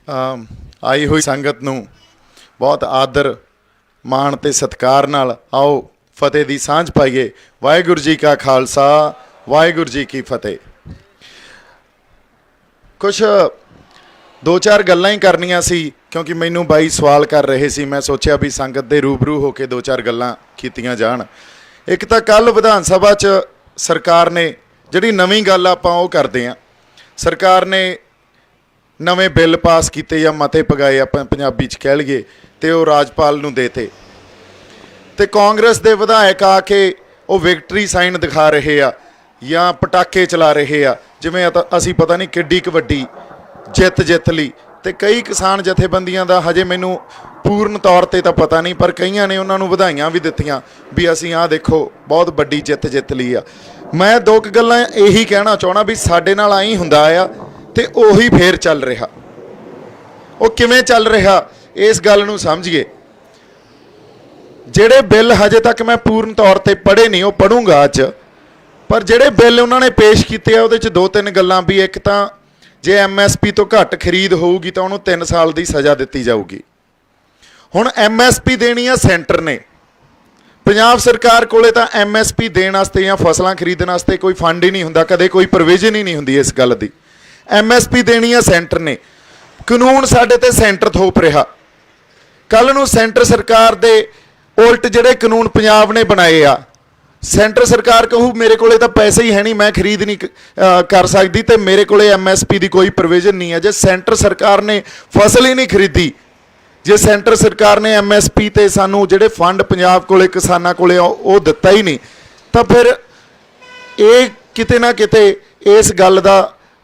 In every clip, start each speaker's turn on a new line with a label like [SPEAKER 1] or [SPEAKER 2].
[SPEAKER 1] आई हुई संगत नूं बहुत आदर माण ते सत्कार नाल आओ फतेह दी सांझ पाईए। वाहिगुरू जी का खालसा वाहिगुरू जी की फतेह। कुछ दो चार गल्लां ही करनियां सी क्योंकि मैनू बाई सवाल कर रहे सी। मैं सोचा भी संगत दे रूबरू होकर दो चार गल्लां कीतियां जाण। एक तो कल विधान सभा च सरकार ने जिहड़ी नवीं गल आपां ओह करदे आं, सरकार ने नवे बिल पास किए या मते पगाए आपां पंजाबी च कह लईए तो वह राजपाल नूं देते ते कांग्रेस के विधायक आके वो विक्टरी साइन दिखा रहे आ या पटाके चला रहे आ जिवें असी पता नहीं किड्डी क वड्डी जित ली। ते कई किसान जथेबंदियां दा हजे मैनू पूर्ण तौर पर तो पता नहीं, पर कईयां ने उन्होंने वधाइयां भी दित्तियां भी असीं आ देखो बहुत वड्डी जित ली आ। मैं दो क गल्लां यही कहना चाहना भी साडे नाल आई हुंदा आ ते उही फेर चल रहा। वो किवें चल रहा इस गल नूं समझिए। ਜਿਹੜੇ बिल हजे तक मैं पूर्ण तौर पर पढ़े नहीं, वो पढ़ूंगा अज, पर ਜਿਹੜੇ बिल उन्होंने पेश किए ਉਹਦੇ ਚ दो तीन गल्लां भी। एक तो जे MSP तो घट खरीद होगी तो उन्होंने 3 साल की सज़ा दी जाऊगी। हुण MSP देनी है सेंटर ने, पंजाब सरकार कोले तो MSP देने वास्ते या फसलां खरीदण वास्ते कोई फंड ही नहीं हुंदा, कदे कोई प्रोविजन ही नहीं हुंदी इस गल दी। MSP देनी है सेंटर ने, कानून साडे ते सेंटर थोप रहा। कल नूं सेंटर सरकार दे उल्ट जिहड़े कानून पंजाब ने बनाए आ, सेंटर सरकार कहू मेरे कोले तो पैसे ही है नहीं, मैं खरीद नहीं कर सकती तो मेरे कोले MSP की कोई प्रोविजन नहीं है। जे सेंटर सरकार ने फसल ही नहीं खरीदी, जे सेंटर सरकार ने MSP ते सानू जिहड़े फंड पंजाब कोले किसानां कोले वो दिता ही नहीं, तो फिर ये किते ना किते इस गल का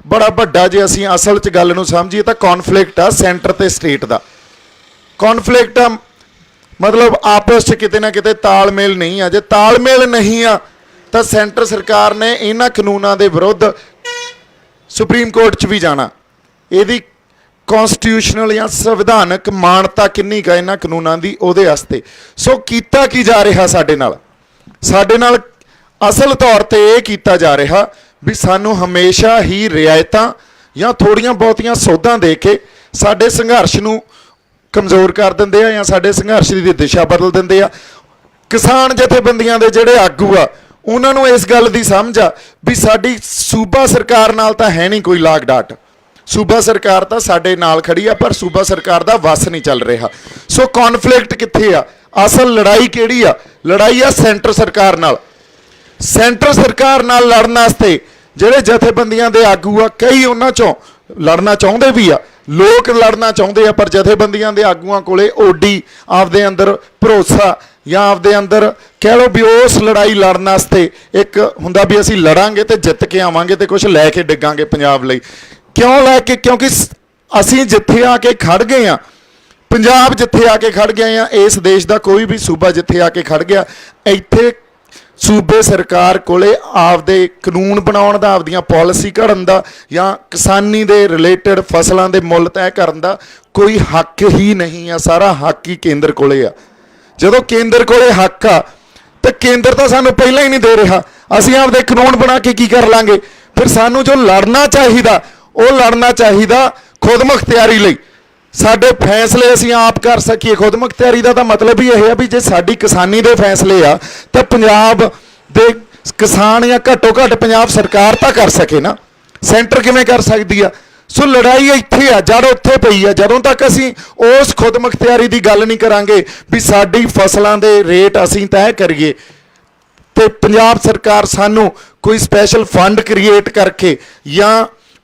[SPEAKER 1] बड़ा वड्डा जे असीं असल च गल नूं समझीए तो कॉन्फ्लिक्ट आ सेंटर ते स्टेट का। कॉन्फ्लिक्ट आ मतलब आपस च किते ना किते तालमेल नहीं है। जे तालमेल नहीं आ तो सेंटर सरकार ने इन्हां कानूनां दे विरुद्ध सुप्रीम कोर्ट च भी जाना। इहदी कॉन्स्टिट्यूशनल या संविधानक मानता किन्नी का इन्हां कानूनां दी उहदे वास्ते। सो कीता की जा रहा साडे नाल असल तौर पर यह कीता जा रहा भी सानू हमेशा ही रियायतां या थोड़ियां बहुतियां सौधां दे के साडे संघर्ष नूं कमज़ोर कर देंदे आ या साडे संघर्ष की दिशा बदल देंदे आ। किसान जथेबंदियां दे जिहड़े आगू आ उन्हां नूं इस गल दी समझ आ भी साडी सूबा सरकार नाल तां है नहीं कोई लाग डाट। सूबा सरकार तां साडे नाल खड़ी आ पर सूबा सरकार दा वस नहीं चल रहा। सो कॉन्फ्लिक्ट कित्थे आ, असल लड़ाई किहड़ी आ? लड़ाई आ सेंटर सरकार नाल। सेंटर सरकार नाल लड़न वास्ते जिहड़े जथेबंदियां दे आगू आ कई उन्हां चों लड़ना चाहुंदे भी आ, लोग लड़ना चाहुंदे आ, पर जथेबंदियां दे आगूआं कोले ओडी आपदे अंदर भरोसा या आपदे अंदर कह लो भी उस लड़ाई लड़न वास्ते एक हुंदा भी असीं लड़ांगे तो जित के आवांगे तो कुछ लैके डिगांगे पंजाब लई। क्यों लैके? क्योंकि असीं जिथे आके खड़ गए आ, पंजाब जिथे आके खड़ गए आ, इस देश का कोई भी सूबा जिथे आके खड़ गया, इत्थे सूबे सरकार कोले आपदे कानून बनाउण दा, आपदियां पॉलिसी घड़न दा या किसानी दे रिलेटेड फसलों के मुल तय करन दा कोई हक ही नहीं है। सारा हक ही केंद्र कोले आ। जदों केंद्र कोले हक आ तो केंद्र तो सानू पहले ही नहीं दे रहा, असीं आपदे कानून बना के की कर लांगे? फिर सानू जो लड़ना चाहिदा वो लड़ना चाहिदा खुद मुख्तियारी लई। साडे फैसले असीं आप कर सकीए। खुद मुख्तियारी का मतलब ही यह है भी जे साडी किसानी दे फैसले आ तो पंजाब दे किसान या घट्टो घट्ट पंजाब सरकार तो कर सके ना, सेंटर किवें कर सकती है? सो लड़ाई इत्थे आ, जड़ उत्थे पई आ। जदों तक असीं उस खुद मुख्तियारी की गल नहीं करांगे भी साडी फसलों के रेट असीं तय करिए तो पंजाब सरकार सानू कोई स्पैशल फंड क्रिएट करके या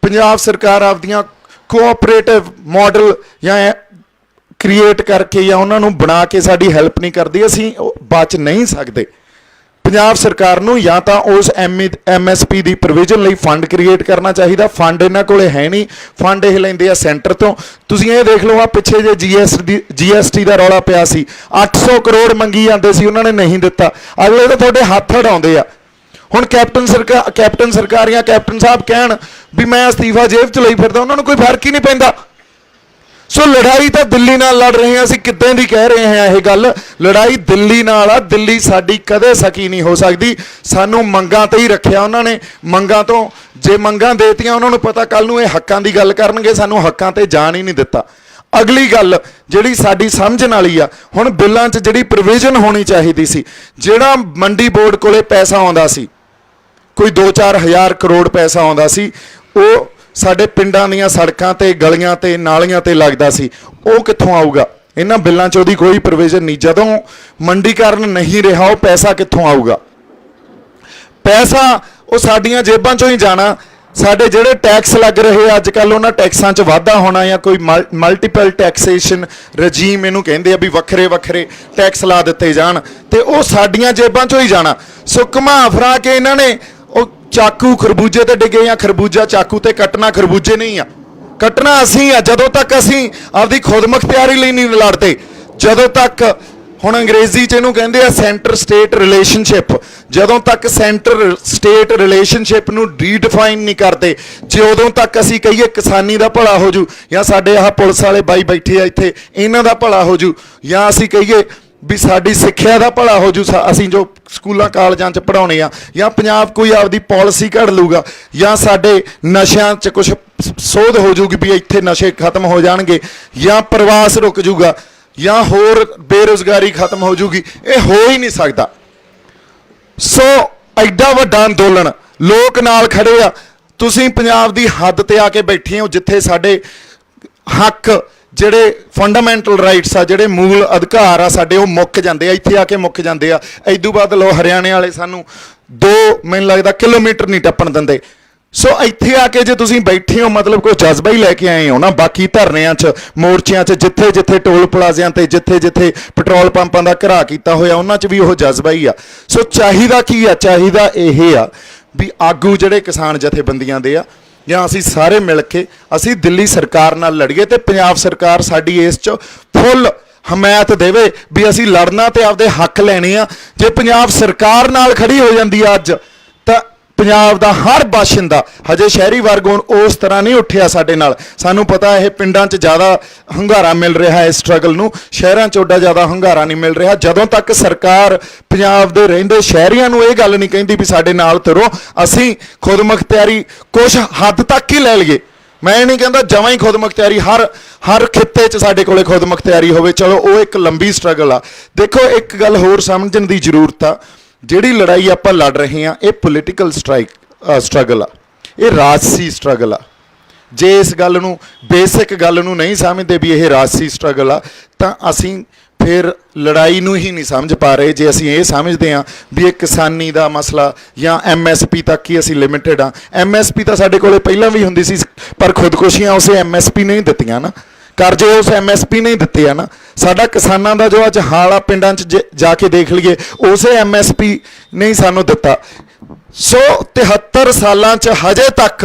[SPEAKER 1] पंजाब सरकार आपदियां कोऑपरेटिव मॉडल या क्रिएट करके या उन्होंने बना के साड़ी हेल्प नहीं करती, असीं बच नहीं सकते। पंजाब सरकार नूं या तो उस MSP की प्रोविजन लई फंड क्रिएट करना चाहिए। फंड इन्हां कोले है नहीं, फंड ये लैंदे आ सेंटर तो। तुसीं ये देख लो आ पिछे जे GST का रौला पिया सी, 800 करोड़ मंगी जांदे सी, उन्होंने नहीं दिता। अगले तो तुहाडे हत्थ अड़ाउंदे आ। हुण कैप्टन सरकार या कैप्टन साहब कहण भी मैं अस्तीफा जेब च लई फिरदा, उन्होंने कोई फर्क ही नहीं पैंदा। ਸੋ ਲੜਾਈ ਤਾਂ ਦਿੱਲੀ ਨਾਲ ਲੜ ਰਹੇ ਹਾਂ ਅਸੀਂ, ਕਿੱਦਾਂ ਦੀ ਕਹਿ ਰਹੇ ਹਾਂ ਇਹ ਗੱਲ, ਲੜਾਈ ਦਿੱਲੀ ਨਾਲ ਆ। ਦਿੱਲੀ ਸਾਡੀ ਕਦੇ ਸਕੀ ਨਹੀਂ ਹੋ ਸਕਦੀ। ਸਾਨੂੰ ਮੰਗਾਂ ਤੇ ਹੀ ਰੱਖਿਆ ਉਹਨਾਂ ਨੇ, ਮੰਗਾਂ ਤੋਂ ਜੇ ਮੰਗਾਂ ਦੇਤੀਆਂ ਉਹਨਾਂ ਨੂੰ ਪਤਾ ਕੱਲ ਨੂੰ ਇਹ ਹੱਕਾਂ ਦੀ ਗੱਲ ਕਰਨਗੇ, ਸਾਨੂੰ ਹੱਕਾਂ ਤੇ ਜਾਣ ਹੀ ਨਹੀਂ ਦਿੱਤਾ। ਅਗਲੀ ਗੱਲ ਜਿਹੜੀ ਸਾਡੀ ਸਮਝਣ ਵਾਲੀ ਆ, ਹੁਣ ਬਿੱਲਾਂ 'ਚ ਜਿਹੜੀ ਪ੍ਰੋਵੀਜ਼ਨ ਹੋਣੀ ਚਾਹੀਦੀ ਸੀ, ਜਿਹੜਾ ਮੰਡੀ ਬੋਰਡ ਕੋਲੇ ਪੈਸਾ ਆਉਂਦਾ ਸੀ, ਕੋਈ 2-4 ਹਜ਼ਾਰ ਕਰੋੜ ਪੈਸਾ ਆਉਂਦਾ ਸੀ, ਉਹ ਸਾਡੇ ਪਿੰਡਾਂ ਦੀਆਂ ਸੜਕਾਂ ਤੇ ਗਲੀਆਂ ਤੇ ਨਾਲੀਆਂ ਤੇ ਲੱਗਦਾ ਸੀ, ਉਹ ਕਿੱਥੋਂ ਆਊਗਾ? ਇਹਨਾਂ ਬਿੱਲਾਂ 'ਚ ਉਹਦੀ ਕੋਈ ਪ੍ਰੋਵੀਜ਼ਨ ਨਹੀਂ। ਜਦੋਂ ਮੰਡੀਕਰਨ ਨਹੀਂ ਰਿਹਾ ਉਹ ਪੈਸਾ ਕਿੱਥੋਂ ਆਊਗਾ? ਪੈਸਾ ਉਹ ਸਾਡੀਆਂ ਜੇਬਾਂ 'ਚੋਂ ਹੀ ਜਾਣਾ। ਸਾਡੇ ਜਿਹੜੇ ਟੈਕਸ ਲੱਗ ਰਹੇ ਅੱਜ ਕੱਲ, ਉਹਨਾਂ ਟੈਕਸਾਂ 'ਚ ਵਾਧਾ ਹੋਣਾ ਜਾਂ ਕੋਈ ਮਲਟੀਪਲ ਟੈਕਸੇਸ਼ਨ ਰਜੀਮ ਇਹਨੂੰ ਕਹਿੰਦੇ ਆ, ਵੀ ਵੱਖਰੇ ਵੱਖਰੇ ਟੈਕਸ ਲਾ ਦਿੱਤੇ ਜਾਣ ਤੇ ਉਹ ਸਾਡੀਆਂ ਜੇਬਾਂ 'ਚੋਂ ਹੀ ਜਾਣਾ। ਸੋ ਘੁਮਾ ਫਰਾ ਕੇ ਇਹਨਾਂ ਨੇ ਉਹ ਚਾਕੂ ਖਰਬੂਜੇ ਤੇ ਡਿੱਗੇ, ਜਾਂ ਖਰਬੂਜਾ ਚਾਕੂ ਤੇ ਕੱਟਣਾ ਖਰਬੂਜੇ ਨਹੀਂ ਆ, ਕੱਟਣਾ ਅਸੀਂ ਆ। ਜਦੋਂ ਤੱਕ ਅਸੀਂ ਆਪਦੀ ਖੁਦਮੁਖਤਿਆਰੀ ਲਈ ਨਹੀਂ ਲੜਦੇ, ਜਦੋਂ ਤੱਕ ਹੁਣ ਅੰਗਰੇਜ਼ੀ 'ਚ ਇਹਨੂੰ ਕਹਿੰਦੇ ਆ ਸੈਂਟਰ ਸਟੇਟ ਰਿਲੇਸ਼ਨਸ਼ਿਪ, ਜਦੋਂ ਤੱਕ ਸੈਂਟਰ ਸਟੇਟ ਰਿਲੇਸ਼ਨਸ਼ਿਪ ਨੂੰ ਰੀਡਿਫਾਈਨ ਨਹੀਂ ਕਰਦੇ, ਜੇ ਉਦੋਂ ਤੱਕ ਅਸੀਂ ਕਹੀਏ ਕਿਸਾਨੀ ਦਾ ਭਲਾ ਹੋ ਜੂ, ਜਾਂ ਸਾਡੇ ਆਹ ਪੁਲਿਸ ਵਾਲੇ ਬਾਈ ਬੈਠੇ ਆ ਇੱਥੇ ਇਹਨਾਂ ਦਾ ਭਲਾ ਹੋ ਜੂ, ਜਾਂ ਅਸੀਂ ਕਹੀਏ ਵੀ ਸਾਡੀ ਸਿੱਖਿਆ ਦਾ ਭਲਾ ਹੋ ਜੂ, ਅਸੀਂ ਜੋ ਸਕੂਲਾਂ ਕਾਲਜਾਂ 'ਚ ਪੜ੍ਹਾਉਣੇ ਆ, ਜਾਂ ਪੰਜਾਬ ਕੋਈ ਆਪਦੀ ਪਾਲਿਸੀ ਘੜ ਲੂਗਾ, ਜਾਂ ਸਾਡੇ ਨਸ਼ਿਆਂ 'ਚ ਕੁਛ ਸੋਧ ਹੋ ਜੂਗੀ ਵੀ ਇੱਥੇ ਨਸ਼ੇ ਖਤਮ ਹੋ ਜਾਣਗੇ, ਜਾਂ ਪ੍ਰਵਾਸ ਰੁਕ ਜੂਗਾ, ਜਾਂ ਹੋਰ ਬੇਰੁਜ਼ਗਾਰੀ ਖਤਮ ਹੋ ਜੂਗੀ, ਇਹ ਹੋ ਹੀ ਨਹੀਂ ਸਕਦਾ। ਸੋ ਐਡਾ ਵੱਡਾ ਅੰਦੋਲਨ, ਲੋਕ ਨਾਲ ਖੜੇ ਆ, ਤੁਸੀਂ ਪੰਜਾਬ ਦੀ ਹੱਦ ਤੇ ਆ ਕੇ ਬੈਠੇ ਹੋ ਜਿੱਥੇ ਸਾਡੇ ਹੱਕ, ਜਿਹੜੇ ਫੰਡਾਮੈਂਟਲ ਰਾਈਟਸ ਆ, ਜਿਹੜੇ ਮੂਲ ਅਧਿਕਾਰ ਆ ਸਾਡੇ, ਉਹ ਮੁੱਕ ਜਾਂਦੇ ਆ, ਇੱਥੇ ਆ ਕੇ ਮੁੱਕ ਜਾਂਦੇ ਆ। ਇਦੋਂ ਬਾਅਦ ਲੋ ਹਰਿਆਣੇ ਵਾਲੇ ਸਾਨੂੰ 2 ਮੈਨੂੰ ਲੱਗਦਾ ਕਿਲੋਮੀਟਰ ਨਹੀਂ ਟੱਪਣ ਦਿੰਦੇ। ਸੋ ਇੱਥੇ ਆ ਕੇ ਜੇ ਤੁਸੀਂ ਬੈਠੇ ਹੋ, ਮਤਲਬ ਕੋਈ ਜਜ਼ਬਾ ਹੀ ਲੈ ਕੇ ਆਏ ਹੋ ਨਾ। ਬਾਕੀ ਧਰਨਿਆਂ 'ਚ, ਮੋਰਚਿਆਂ 'ਚ, ਜਿੱਥੇ ਜਿੱਥੇ ਟੋਲ ਪਲਾਜ਼ਿਆਂ ਤੇ, ਜਿੱਥੇ ਜਿੱਥੇ ਪੈਟਰੋਲ ਪੰਪਾਂ ਦਾ ਘਰਾ ਕੀਤਾ ਹੋਇਆ, ਉਹਨਾਂ 'ਚ ਵੀ ਉਹ ਜਜ਼ਬਾ ਹੀ ਆ। ਸੋ ਚਾਹੀਦਾ ਕੀ ਆ? ਚਾਹੀਦਾ ਇਹ ਆ ਵੀ ਆਗੂ ਜਿਹੜੇ ਕਿਸਾਨ ਜਥੇਬੰਦੀਆਂ ਦੇ ਆ, ਜਾਂ ਅਸੀਂ ਸਾਰੇ ਮਿਲ ਕੇ ਅਸੀਂ ਦਿੱਲੀ ਸਰਕਾਰ ਨਾਲ ਲੜੀਏ ਤੇ ਪੰਜਾਬ ਸਰਕਾਰ ਸਾਡੀ ਇਸ 'ਚ ਫੁੱਲ ਹਮਾਇਤ ਦੇਵੇ ਵੀ ਅਸੀਂ ਲੜਨਾ ਤੇ ਆਪਦੇ ਹੱਕ ਲੈਣੇ ਆ। ਜੇ ਪੰਜਾਬ ਸਰਕਾਰ ਨਾਲ ਖੜੀ ਹੋ ਜਾਂਦੀ ਆ ਅੱਜ, ਤਾਂ ਪੰਜਾਬ ਦਾ ਹਰ ਬਾਸ਼ਿੰਦਾ, ਹਜੇ ਸ਼ਹਿਰੀ ਵਰਗ ਉਸ ਤਰ੍ਹਾਂ ਨਹੀਂ ਉੱਠਿਆ ਸਾਡੇ ਨਾਲ, ਸਾਨੂੰ ਪਤਾ ਇਹ ਪਿੰਡਾਂ 'ਚ ਜ਼ਿਆਦਾ ਹੁੰਗਾਰਾ ਮਿਲ ਰਿਹਾ ਹੈ ਇਸ ਸਟਰਗਲ ਨੂੰ, ਸ਼ਹਿਰਾਂ 'ਚ ਓਡਾ ਜ਼ਿਆਦਾ ਹੁੰਗਾਰਾ ਨਹੀਂ ਮਿਲ ਰਿਹਾ। ਜਦੋਂ ਤੱਕ ਸਰਕਾਰ ਪੰਜਾਬ ਦੇ ਰਹਿੰਦੇ ਸ਼ਹਿਰੀਆਂ ਨੂੰ ਇਹ ਗੱਲ ਨਹੀਂ ਕਹਿੰਦੀ ਵੀ ਸਾਡੇ ਨਾਲ ਤੁਰੋ, ਅਸੀਂ ਖੁਦਮੁਖਤਿਆਰੀ ਕੁਛ ਹੱਦ ਤੱਕ ਹੀ ਲੈ ਲਈਏ। ਮੈਂ ਨਹੀਂ ਕਹਿੰਦਾ ਜਮਾਂ ਹੀ ਖੁਦਮੁਖਤਿਆਰੀ ਹਰ ਖਿੱਤੇ 'ਚ ਸਾਡੇ ਕੋਲੇ ਖੁਦਮੁਖਤਿਆਰੀ ਹੋਵੇ, ਚਲੋ ਉਹ ਇੱਕ ਲੰਬੀ ਸਟਰਗਲ ਆ। ਦੇਖੋ ਇੱਕ ਗੱਲ ਹੋਰ ਸਮਝਣ ਦੀ ਜ਼ਰੂਰਤ ਆ, ਜਿਹੜੀ ਲੜਾਈ ਆਪਾਂ ਲੜ ਰਹੇ ਹਾਂ ਇਹ ਪੋਲੀਟੀਕਲ ਸਟਰਗਲ ਆ, ਇਹ ਰਾਜਸੀ ਸਟਰਗਲ ਆ। ਜੇ ਇਸ ਗੱਲ ਨੂੰ, ਬੇਸਿਕ ਗੱਲ ਨੂੰ ਨਹੀਂ ਸਮਝਦੇ ਵੀ ਇਹ ਰਾਜਸੀ ਸਟਰਗਲ ਆ, ਤਾਂ ਅਸੀਂ ਫਿਰ ਲੜਾਈ ਨੂੰ ਹੀ ਨਹੀਂ ਸਮਝ ਪਾ ਰਹੇ। ਜੇ ਅਸੀਂ ਇਹ ਸਮਝਦੇ ਹਾਂ ਵੀ ਇਹ ਕਿਸਾਨੀ ਦਾ ਮਸਲਾ ਜਾਂ MSP ਤੱਕ ਹੀ ਅਸੀਂ ਲਿਮਿਟਡ ਆ, MSP ਤਾਂ ਸਾਡੇ ਕੋਲੇ ਪਹਿਲਾਂ ਵੀ ਹੁੰਦੀ ਸੀ, ਪਰ ਖੁਦਕੁਸ਼ੀਆਂ ਉਸੇ MSP ਨਹੀਂ ਦਿੱਤੀਆਂ ਨਾ, ਕਰਜ਼ੇ ਉਸ MSP ਨਹੀਂ ਦਿੱਤੇ ਆ ਨਾ। ਸਾਡਾ ਕਿਸਾਨਾਂ ਦਾ ਜੋ ਅੱਜ ਹਾਲ ਆ, ਪਿੰਡਾਂ 'ਚ ਜਾ ਕੇ ਦੇਖ ਲਈਏ, ਉਸੇ MSP ਨਹੀਂ ਸਾਨੂੰ ਦਿੱਤਾ। ਸੋ 73 ਸਾਲਾਂ 'ਚ ਹਜੇ ਤੱਕ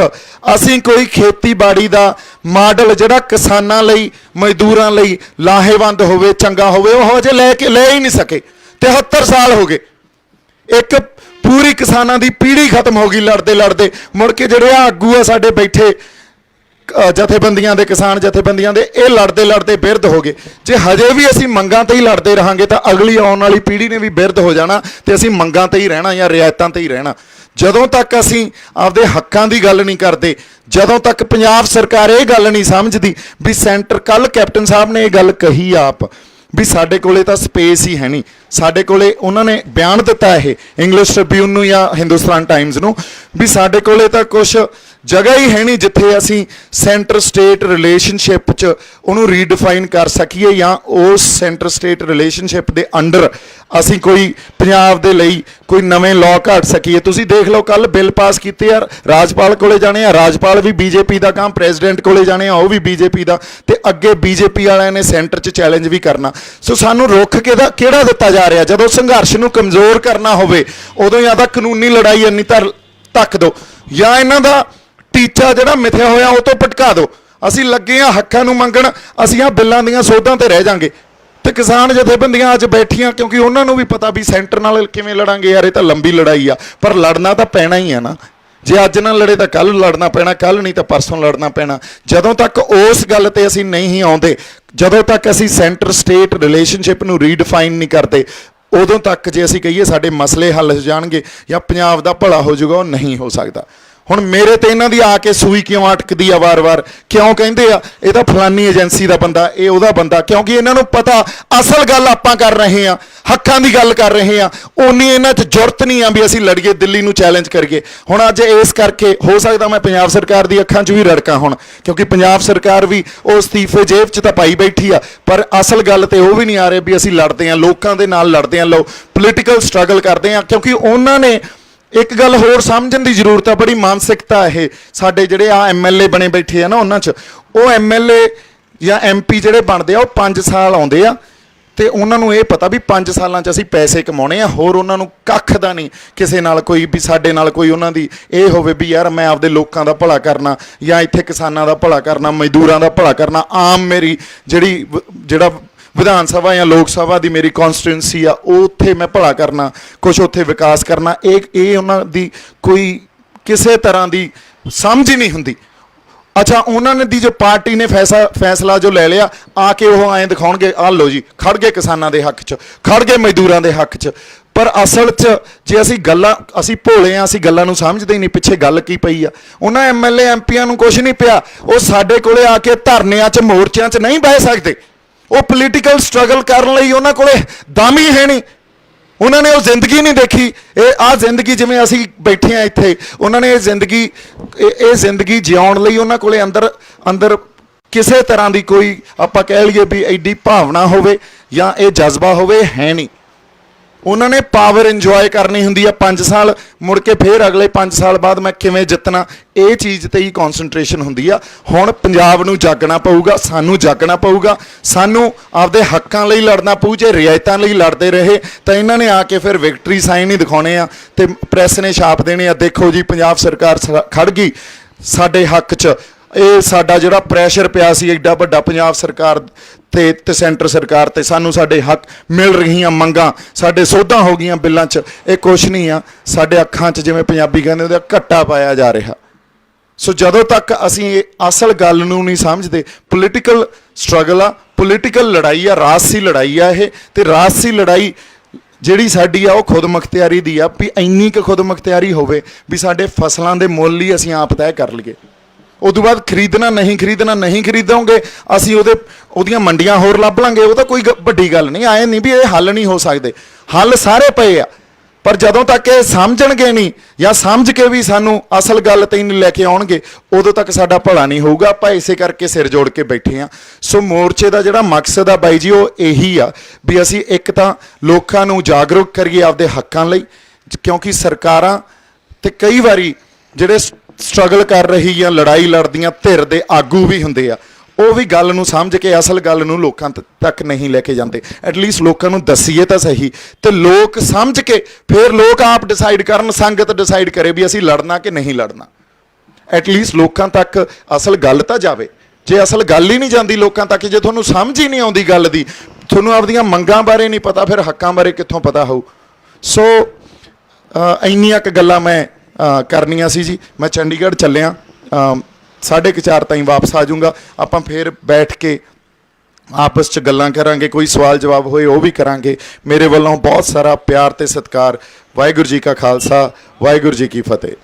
[SPEAKER 1] ਅਸੀਂ ਕੋਈ ਖੇਤੀਬਾੜੀ ਦਾ ਮਾਡਲ ਜਿਹੜਾ ਕਿਸਾਨਾਂ ਲਈ, ਮਜ਼ਦੂਰਾਂ ਲਈ ਲਾਹੇਵੰਦ ਹੋਵੇ, ਚੰਗਾ ਹੋਵੇ, ਉਹ ਹਜੇ ਲੈ ਹੀ ਨਹੀਂ ਸਕੇ। 73 ਸਾਲ ਹੋ ਗਏ, ਇੱਕ ਪੂਰੀ ਕਿਸਾਨਾਂ ਦੀ ਪੀੜ੍ਹੀ ਖਤਮ ਹੋ ਗਈ ਲੜਦੇ ਲੜਦੇ। ਮੁੜ ਕੇ ਜਿਹੜੇ ਆਗੂ ਆ ਸਾਡੇ ਬੈਠੇ ਜਥੇਬੰਦੀਆਂ ਦੇ, ਕਿਸਾਨ ਜਥੇਬੰਦੀਆਂ ਦੇ, ਇਹ ਲੜਦੇ ਲੜਦੇ ਬਿਰਧ ਹੋ ਗਏ। ਜੇ ਹਜੇ ਵੀ ਅਸੀਂ ਮੰਗਾਂ ਤੇ ਹੀ ਲੜਦੇ ਰਹਾਂਗੇ ਤਾਂ ਅਗਲੀ ਆਉਣ ਵਾਲੀ ਪੀੜ੍ਹੀ ਨੇ ਵੀ ਬਿਰਧ ਹੋ ਜਾਣਾ ਤੇ ਅਸੀਂ ਮੰਗਾਂ ਤੇ ਹੀ ਰਹਿਣਾ ਜਾਂ ਰਿਆਇਤਾਂ ਤੇ ਹੀ ਰਹਿਣਾ। ਜਦੋਂ ਤੱਕ ਅਸੀਂ ਆਪਦੇ ਹੱਕਾਂ ਦੀ ਗੱਲ ਨਹੀਂ ਕਰਦੇ, ਜਦੋਂ ਤੱਕ ਪੰਜਾਬ ਸਰਕਾਰ ਇਹ ਗੱਲ ਨਹੀਂ ਸਮਝਦੀ ਵੀ ਸੈਂਟਰ, ਕੱਲ ਕੈਪਟਨ ਸਾਹਿਬ ਨੇ ਇਹ ਗੱਲ ਕਹੀ ਆਪ ਵੀ ਸਾਡੇ ਕੋਲੇ ਤਾਂ ਸਪੇਸ ਹੀ ਹੈ ਨਹੀਂ, ਸਾਡੇ ਕੋਲੇ, ਉਹਨਾਂ ਨੇ ਬਿਆਨ ਦਿੱਤਾ ਇਹ ਇੰਗਲਿਸ਼ ਟ੍ਰਿਬਿਊਨ ਨੂੰ ਜਾਂ ਹਿੰਦੁਸਤਾਨ ਟਾਈਮਜ਼ ਨੂੰ, ਵੀ ਸਾਡੇ ਕੋਲੇ ਤਾਂ ਕੁਛ ਜਗ੍ਹਾ ਹੀ ਹੈ ਨਹੀਂ ਜਿੱਥੇ ਅਸੀਂ ਸੈਂਟਰ ਸਟੇਟ ਰਿਲੇਸ਼ਨਸ਼ਿਪ 'ਚ ਉਹਨੂੰ ਰੀਡਿਫਾਈਨ ਕਰ ਸਕੀਏ, ਜਾਂ ਉਸ ਸੈਂਟਰ ਸਟੇਟ ਰਿਲੇਸ਼ਨਸ਼ਿਪ ਦੇ ਅੰਡਰ ਅਸੀਂ ਕੋਈ ਪੰਜਾਬ ਦੇ ਲਈ ਕੋਈ ਨਵੇਂ ਲਾਅ ਘੜ ਸਕੀਏ। ਤੁਸੀਂ ਦੇਖ ਲਓ ਕੱਲ ਬਿੱਲ ਪਾਸ ਕੀਤੇ ਆ, ਰਾਜਪਾਲ ਕੋਲੇ ਜਾਣੇ ਆ, ਰਾਜਪਾਲ ਵੀ BJP ਦਾ ਕੰਮ, ਪ੍ਰੈਜ਼ੀਡੈਂਟ ਕੋਲੇ ਜਾਣੇ ਆ, ਉਹ ਵੀ BJP ਦਾ, ਤੇ ਅੱਗੇ BJP ਵਾਲਿਆਂ ਨੇ ਸੈਂਟਰ 'ਚ ਚੈਲੰਜ ਵੀ ਕਰਨਾ। ਸੋ ਸਾਨੂੰ ਰੁੱਖ ਕਿਹੜਾ ਦਿੱਤਾ ਜਾ ਰਿਹਾ? ਜਦੋਂ ਸੰਘਰਸ਼ ਨੂੰ ਕਮਜ਼ੋਰ ਕਰਨਾ ਹੋਵੇ ਉਦੋਂ ਜਾਂ ਤਾਂ ਕਾਨੂੰਨੀ ਲੜਾਈ ਇੰਨੀ ਧੱਕ ਦਿਓ, ਜਾਂ ਇਹਨਾਂ ਦਾ ਟੀਚਾ ਜਿਹੜਾ ਮਿਥਿਆ ਹੋਇਆ ਉਹ ਤੋਂ ਭਟਕਾ ਦਿਓ। ਅਸੀਂ ਲੱਗੇ ਆ ਹੱਕਾਂ ਨੂੰ ਮੰਗਣ, ਅਸੀਂ ਆ ਬਿੱਲਾਂ ਦੀਆਂ ਸੋਧਾਂ ਤੇ ਰਹਿ ਜਾਾਂਗੇ। ਤੇ ਕਿਸਾਨ ਜਥੇਬੰਦੀਆਂ ਅੱਜ ਬੈਠੀਆਂ ਕਿਉਂਕਿ ਉਹਨਾਂ ਨੂੰ ਵੀ ਪਤਾ ਵੀ ਸੈਂਟਰ ਨਾਲ ਕਿਵੇਂ ਲੜਾਂਗੇ, ਯਾਰ ਇਹ ਤਾਂ ਲੰਬੀ ਲੜਾਈ ਆ, ਪਰ ਲੜਨਾ ਤਾਂ ਪੈਣਾ ਹੀ ਆ ਨਾ। ਜੇ ਅੱਜ ਨਾ ਲੜੇ ਤਾਂ ਕੱਲ ਲੜਨਾ ਪੈਣਾ, ਕੱਲ ਨਹੀਂ ਤਾਂ ਪਰਸੋਂ ਲੜਨਾ ਪੈਣਾ। ਜਦੋਂ ਤੱਕ ਉਸ ਗੱਲ ਤੇ ਅਸੀਂ ਨਹੀਂ ਆਉਂਦੇ, ਜਦੋਂ ਤੱਕ ਅਸੀਂ ਸੈਂਟਰ ਸਟੇਟ ਰਿਲੇਸ਼ਨਸ਼ਿਪ ਨੂੰ ਰੀਡਿਫਾਈਨ ਨਹੀਂ ਕਰਦੇ, ਉਦੋਂ ਤੱਕ ਜੇ ਅਸੀਂ ਕਹੀਏ ਸਾਡੇ ਮਸਲੇ ਹੱਲ ਹੋ ਜਾਣਗੇ ਜਾਂ ਪੰਜਾਬ ਦਾ ਭਲਾ ਹੋ ਜਾਊਗਾ, ਉਹ ਨਹੀਂ ਹੋ ਸਕਦਾ। ਹੁਣ ਮੇਰੇ ਤੇ ਇਹਨਾਂ ਦੀ ਆ ਕੇ ਸੂਈ ਕਿਉਂ ਅਟਕਦੀ ਆ ਵਾਰ-ਵਾਰ? ਕਿਉਂ ਕਹਿੰਦੇ ਆ ਇਹ ਤਾਂ ਫਲਾਨੀ ਏਜੰਸੀ ਦਾ ਬੰਦਾ, ਇਹ ਉਹਦਾ ਬੰਦਾ? ਕਿਉਂਕਿ ਇਹਨਾਂ ਨੂੰ ਪਤਾ ਅਸਲ ਗੱਲ ਆਪਾਂ ਕਰ ਰਹੇ ਹਾਂ, ਹੱਕਾਂ ਦੀ ਗੱਲ ਕਰ ਰਹੇ ਹਾਂ। ਉਨੀ ਇਹਨਾਂ 'ਚ ਜੁਰਤ ਨਹੀਂ ਆ ਵੀ ਅਸੀਂ ਲੜੀਏ, ਦਿੱਲੀ ਨੂੰ ਚੈਲੰਜ ਕਰੀਏ। ਹੁਣ ਅੱਜ ਇਸ ਕਰਕੇ ਹੋ ਸਕਦਾ ਮੈਂ ਪੰਜਾਬ ਸਰਕਾਰ ਦੀ ਅੱਖਾਂ 'ਚ ਵੀ ਰੜਕਾਂ ਹੁਣ, ਕਿਉਂਕਿ ਪੰਜਾਬ ਸਰਕਾਰ ਵੀ ਉਹ ਅਸਤੀਫੇ ਜੇਬ 'ਚ ਤਾਂ ਪਾਈ ਬੈਠੀ ਆ, ਪਰ ਅਸਲ ਗੱਲ ਤੇ ਉਹ ਵੀ ਨਹੀਂ ਆ ਰਹੇ ਵੀ ਅਸੀਂ ਲੜਦੇ ਹਾਂ, ਲੋਕਾਂ ਦੇ ਨਾਲ ਲੜਦੇ ਹਾਂ, ਪੋਲੀਟੀਕਲ ਸਟਰਗਲ ਕਰਦੇ ਹਾਂ। ਕਿਉਂਕਿ ਉਹਨਾਂ ਨੇ ਇੱਕ ਗੱਲ ਹੋਰ ਸਮਝਣ ਦੀ ਜ਼ਰੂਰਤ ਆ, ਬੜੀ ਮਾਨਸਿਕਤਾ ਇਹ ਸਾਡੇ ਜਿਹੜੇ ਆ MLA ਬਣੇ ਬੈਠੇ ਆ ਨਾ, ਉਹਨਾਂ 'ਚ ਉਹ MLA ਜਾਂ MP ਜਿਹੜੇ ਬਣਦੇ ਆ ਉਹ 5 ਸਾਲ ਆਉਂਦੇ ਆ ਤੇ ਉਹਨਾਂ ਨੂੰ ਇਹ ਪਤਾ ਵੀ 5 ਸਾਲਾਂ 'ਚ ਅਸੀਂ ਪੈਸੇ ਕਮਾਉਣੇ ਆ, ਹੋਰ ਉਹਨਾਂ ਨੂੰ ਕੱਖ ਦਾ ਨਹੀਂ ਕਿਸੇ ਨਾਲ ਕੋਈ ਵੀ ਸਾਡੇ ਨਾਲ ਕੋਈ ਉਹਨਾਂ ਦੀ ਇਹ ਹੋਵੇ ਵੀ ਯਾਰ ਮੈਂ ਆਪਦੇ ਲੋਕਾਂ ਦਾ ਭਲਾ ਕਰਨਾ ਜਾਂ ਇੱਥੇ ਕਿਸਾਨਾਂ ਦਾ ਭਲਾ ਕਰਨਾ, ਮਜ਼ਦੂਰਾਂ ਦਾ ਭਲਾ ਕਰਨਾ, ਆਮ ਮੇਰੀ ਜਿਹੜਾ ਵਿਧਾਨ ਸਭਾ ਜਾਂ ਲੋਕ ਸਭਾ ਦੀ ਮੇਰੀ ਕੌਂਸਟੀਟੂਐਂਸੀ ਆ ਉੱਥੇ ਮੈਂ ਭਲਾ ਕਰਨਾ, ਕੁਛ ਉੱਥੇ ਵਿਕਾਸ ਕਰਨਾ। ਇਹ ਉਹਨਾਂ ਦੀ ਕੋਈ ਕਿਸੇ ਤਰ੍ਹਾਂ ਦੀ ਸਮਝ ਹੀ ਨਹੀਂ ਹੁੰਦੀ। ਅੱਛਾ, ਉਹਨਾਂ ਨੇ ਦੀ ਜੋ ਪਾਰਟੀ ਨੇ ਫੈਸਲਾ ਜੋ ਲੈ ਲਿਆ, ਆ ਕੇ ਉਹ ਐਂ ਦਿਖਾਉਣਗੇ ਆਹ ਲਓ ਜੀ ਖੜ ਗਏ ਕਿਸਾਨਾਂ ਦੇ ਹੱਕ 'ਚ, ਖੜ ਗਏ ਮਜ਼ਦੂਰਾਂ ਦੇ ਹੱਕ 'ਚ। ਪਰ ਅਸਲ 'ਚ ਜੇ ਅਸੀਂ ਭੋਲੇ ਹਾਂ, ਅਸੀਂ ਗੱਲਾਂ ਨੂੰ ਸਮਝਦੇ ਹੀ ਨਹੀਂ ਪਿੱਛੇ ਗੱਲ ਕੀ ਪਈ ਆ। ਉਹਨਾਂ MLA MPਆਂ ਨੂੰ ਕੁਛ ਨਹੀਂ ਪਿਆ, ਉਹ ਸਾਡੇ ਕੋਲੇ ਆ ਕੇ ਧਰਨਿਆਂ 'ਚ ਮੋਰਚਿਆਂ 'ਚ ਨਹੀਂ ਬਹਿ ਸਕਦੇ। ਉਹ ਪੋਲੀਟੀਕਲ ਸਟਰਗਲ ਕਰਨ ਲਈ ਉਹਨਾਂ ਕੋਲੇ ਦਮ ਹੀ ਹੈ ਨਹੀਂ। ਉਹਨਾਂ ਨੇ ਉਹ ਜ਼ਿੰਦਗੀ ਨਹੀਂ ਦੇਖੀ। ਆਹ ਜ਼ਿੰਦਗੀ ਜਿਵੇਂ ਅਸੀਂ ਬੈਠੇ ਹਾਂ ਇੱਥੇ, ਉਹਨਾਂ ਨੇ ਇਹ ਜ਼ਿੰਦਗੀ ਜਿਉਣ ਲਈ ਉਹਨਾਂ ਕੋਲੇ ਅੰਦਰ ਕਿਸੇ ਤਰ੍ਹਾਂ ਦੀ ਕੋਈ ਆਪਾਂ ਕਹਿ ਲਈਏ ਵੀ ਐਡੀ ਭਾਵਨਾ ਹੋਵੇ ਜਾਂ ਇਹ ਜਜ਼ਬਾ ਹੋਵੇ, ਹੈ ਨਹੀਂ। ਉਹਨਾਂ ਨੇ ਪਾਵਰ ਇੰਜੋਏ ਕਰਨੀ ਹੁੰਦੀ ਆ 5 ਸਾਲ, ਮੁੜ ਕੇ ਫਿਰ ਅਗਲੇ 5 ਸਾਲ ਬਾਅਦ ਮੈਂ ਕਿਵੇਂ ਜਿੱਤਣਾ, ਇਹ ਚੀਜ਼ ਤੇ ਹੀ ਕੌਨਸਨਟ੍ਰੇਸ਼ਨ ਹੁੰਦੀ ਆ। ਹੁਣ ਪੰਜਾਬ ਨੂੰ ਜਾਗਣਾ ਪਊਗਾ, ਸਾਨੂੰ ਜਾਗਣਾ ਪਊਗਾ, ਸਾਨੂੰ ਆਪਦੇ ਹੱਕਾਂ ਲਈ ਲੜਨਾ ਪਊ। ਜੇ ਰਿਆਇਤਾਂ ਲਈ ਲੜਦੇ ਰਹੇ ਤਾਂ ਇਹਨਾਂ ਨੇ ਆ ਕੇ ਫਿਰ ਵਿਕਟਰੀ ਸਾਈਨ ਹੀ ਦਿਖਾਉਣੇ ਆ ਤੇ ਪ੍ਰੈਸ ਨੇ ਛਾਪ ਦੇਣੇ ਆ, ਦੇਖੋ ਜੀ ਪੰਜਾਬ ਸਰਕਾਰ ਖੜ ਗਈ ਸਾਡੇ ਹੱਕ 'ਚ। ਇਹ ਸਾਡਾ ਜਿਹੜਾ ਪ੍ਰੈਸ਼ਰ ਪਿਆ ਸੀ ਐਡਾ ਵੱਡਾ ਪੰਜਾਬ ਸਰਕਾਰ ਤੇ ਸੈਂਟਰ ਸਰਕਾਰ ਤੇ, ਸਾਨੂੰ ਸਾਡੇ ਹੱਕ ਮਿਲ ਰਹੀਆਂ ਮੰਗਾਂ, ਸਾਡੇ ਸੋਧਾਂ ਹੋ ਗਈਆਂ ਬਿੱਲਾਂ 'ਚ, ਇਹ ਕੁਛ ਨਹੀਂ ਆ। ਸਾਡੇ ਅੱਖਾਂ 'ਚ ਜਿਵੇਂ ਪੰਜਾਬੀ ਕਹਿੰਦੇ ਉਹਦਾ ਘੱਟਾ ਪਾਇਆ ਜਾ ਰਿਹਾ। ਸੋ ਜਦੋਂ ਤੱਕ ਅਸੀਂ ਅਸਲ ਗੱਲ ਨੂੰ ਨਹੀਂ ਸਮਝਦੇ, ਪੋਲੀਟੀਕਲ ਸਟਰਗਲ ਆ, ਪੋਲੀਟੀਕਲ ਲੜਾਈ ਆ, ਰਾਜਸੀ ਲੜਾਈ ਆ ਇਹ। ਤੇ ਰਾਜਸੀ ਲੜਾਈ ਜਿਹੜੀ ਸਾਡੀ ਆ ਉਹ ਖੁਦ ਮੁਖਤਿਆਰੀ ਦੀ ਆ, ਵੀ ਇੰਨੀ ਕੁ ਖੁਦ ਮੁਖਤਿਆਰੀ ਹੋਵੇ ਵੀ ਸਾਡੇ ਫਸਲਾਂ ਦੇ ਮੁੱਲ ਹੀ ਅਸੀਂ ਆਪ ਤੈਅ ਕਰ ਲਈਏ। ਉਦੋਂ ਬਾਅਦ ਖਰੀਦਣਾ ਨਹੀਂ ਖਰੀਦੋਗੇ ਅਸੀਂ ਉਹਦੀਆਂ ਮੰਡੀਆਂ ਹੋਰ ਲੱਭ ਲਾਂਗੇ, ਉਹ ਤਾਂ ਕੋਈ ਵੱਡੀ ਗੱਲ ਨਹੀਂ। ਆਏ ਨਹੀਂ ਵੀ ਇਹ ਹੱਲ ਨਹੀਂ ਹੋ ਸਕਦੇ, ਹੱਲ ਸਾਰੇ ਪਏ ਆ। ਪਰ ਜਦੋਂ ਤੱਕ ਇਹ ਸਮਝਣਗੇ ਨਹੀਂ ਜਾਂ ਸਮਝ ਕੇ ਵੀ ਸਾਨੂੰ ਅਸਲ ਗੱਲ ਤੇ ਨਹੀਂ ਲੈ ਕੇ ਆਉਣਗੇ, ਉਦੋਂ ਤੱਕ ਸਾਡਾ ਭਲਾ ਨਹੀਂ ਹੋਊਗਾ। ਆਪਾਂ ਇਸੇ ਕਰਕੇ ਸਿਰ ਜੋੜ ਕੇ ਬੈਠੇ ਹਾਂ। ਸੋ ਮੋਰਚੇ ਦਾ ਜਿਹੜਾ ਮਕਸਦ ਆ ਬਾਈ ਜੀ, ਉਹ ਇਹੀ ਆ ਵੀ ਅਸੀਂ ਇੱਕ ਤਾਂ ਲੋਕਾਂ ਨੂੰ ਜਾਗਰੂਕ ਕਰੀਏ ਆਪਦੇ ਹੱਕਾਂ ਲਈ, ਕਿਉਂਕਿ ਸਰਕਾਰਾਂ ਤੇ ਕਈ ਵਾਰੀ ਜਿਹੜੇ ਸਟਰਗਲ ਕਰ ਰਹੀ ਜਾਂ ਲੜਾਈ ਲੜਦੀਆਂ ਧਿਰ ਦੇ ਆਗੂ ਵੀ ਹੁੰਦੇ ਆ, ਉਹ ਵੀ ਗੱਲ ਨੂੰ ਸਮਝ ਕੇ ਅਸਲ ਗੱਲ ਨੂੰ ਲੋਕਾਂ ਤੱਕ ਨਹੀਂ ਲੈ ਕੇ ਜਾਂਦੇ। ਐਟਲੀਸਟ ਲੋਕਾਂ ਨੂੰ ਦੱਸੀਏ ਤਾਂ ਸਹੀ, ਤੇ ਲੋਕ ਸਮਝ ਕੇ ਫਿਰ ਲੋਕ ਆਪ ਡਿਸਾਈਡ ਕਰਨ, ਸੰਗਤ ਡਿਸਾਈਡ ਕਰੇ ਵੀ ਅਸੀਂ ਲੜਨਾ ਕਿ ਨਹੀਂ ਲੜਨਾ। ਐਟਲੀਸਟ ਲੋਕਾਂ ਤੱਕ ਅਸਲ ਗੱਲ ਤਾਂ ਜਾਵੇ। ਜੇ ਅਸਲ ਗੱਲ ਹੀ ਨਹੀਂ ਜਾਂਦੀ ਲੋਕਾਂ ਤੱਕ, ਜੇ ਤੁਹਾਨੂੰ ਸਮਝ ਹੀ ਨਹੀਂ ਆਉਂਦੀ ਗੱਲ ਦੀ, ਤੁਹਾਨੂੰ ਆਪਦੀਆਂ ਮੰਗਾਂ ਬਾਰੇ ਨਹੀਂ ਪਤਾ, ਫਿਰ ਹੱਕਾਂ ਬਾਰੇ ਕਿੱਥੋਂ ਪਤਾ ਹੋਊ। ਸੋ ਇੰਨੀਆਂ ਕੁ ਗੱਲਾਂ ਮੈਂ ਕਰਨੀਆਂ ਸੀ ਜੀ। ਮੈਂ ਚੰਡੀਗੜ੍ਹ ਚੱਲਿਆ, 4:30 ਤਾਈਂ ਵਾਪਸ ਆ ਜਾਊਂਗਾ। ਆਪਾਂ ਫਿਰ ਬੈਠ ਕੇ ਆਪਸ 'ਚ ਗੱਲਾਂ ਕਰਾਂਗੇ, ਕੋਈ ਸਵਾਲ ਜਵਾਬ ਹੋਏ ਉਹ ਵੀ ਕਰਾਂਗੇ। ਮੇਰੇ ਵੱਲੋਂ ਬਹੁਤ ਸਾਰਾ ਪਿਆਰ ਤੇ ਸਤਿਕਾਰ। ਵਾਹਿਗੁਰੂ ਜੀ ਕਾ ਖਾਲਸਾ, ਵਾਹਿਗੁਰੂ ਜੀ ਕੀ ਫਤਿਹ।